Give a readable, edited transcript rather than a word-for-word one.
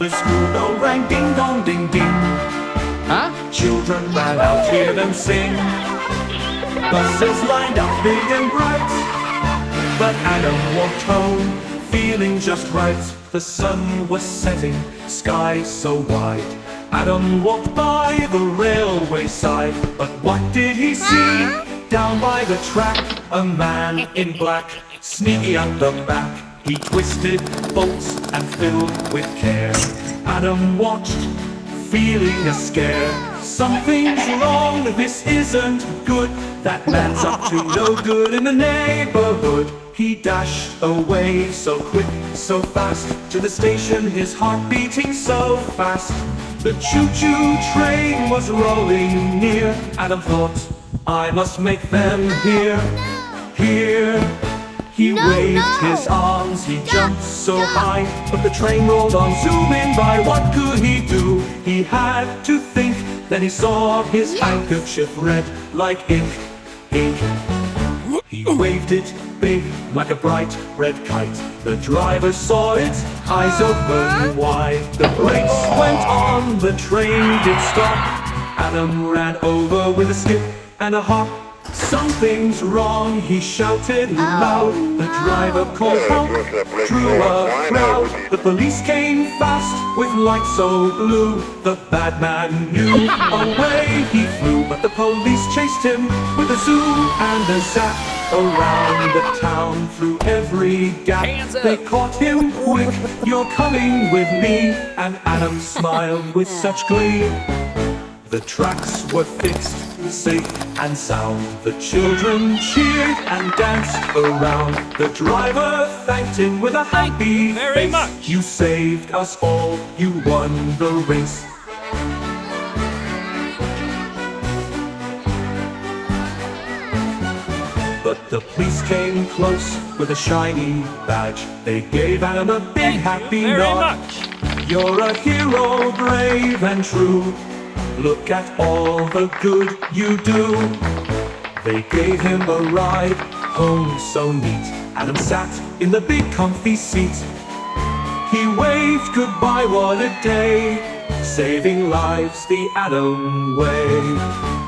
The school bell rang ding dong ding ding. Huh? Children ran out to hear them sing. Buses lined up big and bright, but Adam walked home feeling just right. The sun was setting, sky so wide. Adam walked by the railway side, but what did he see? Down by the track, a man in black, sneaky at the back. He twisted bolts and filled with care. Adam watched, feeling a scare. Something's wrong, this isn't good. That man's up to no good in the neighborhood. He dashed away so quick, so fast, to the station, his heart beating so fast. The choo-choo train was rolling near. Adam thought, I must make them hear. Here, he waved his arms, he jumped so high, but the train rolled on, zooming by. What could he do? He had to think. Then he saw his handkerchief red like ink, ink. He waved it big like a bright red kite. The driver saw it, eyes open wide. The brakes went on, the train did stop. Adam ran over with a skip and a hop. Something's wrong, he shouted loud. The driver called help, drew a crowd. The police came fast with lights so blue. The bad man knew, away he flew. But the police chased him with a zoom and a zap. Around the town, through every gap. They caught him quick, you're coming with me. And Adam smiled with such glee. The tracks were fixed, safe and sound. The children cheered and danced around. The driver thanked him with a happy face. You saved us all, you won the race. But the police came close with a shiny badge. They gave Adam a big happy nod. You're a hero, brave and true. Look at all the good you do. They gave him a ride home so neat. Adam sat in the big comfy seat. He waved goodbye, what a day, saving lives the Adam way.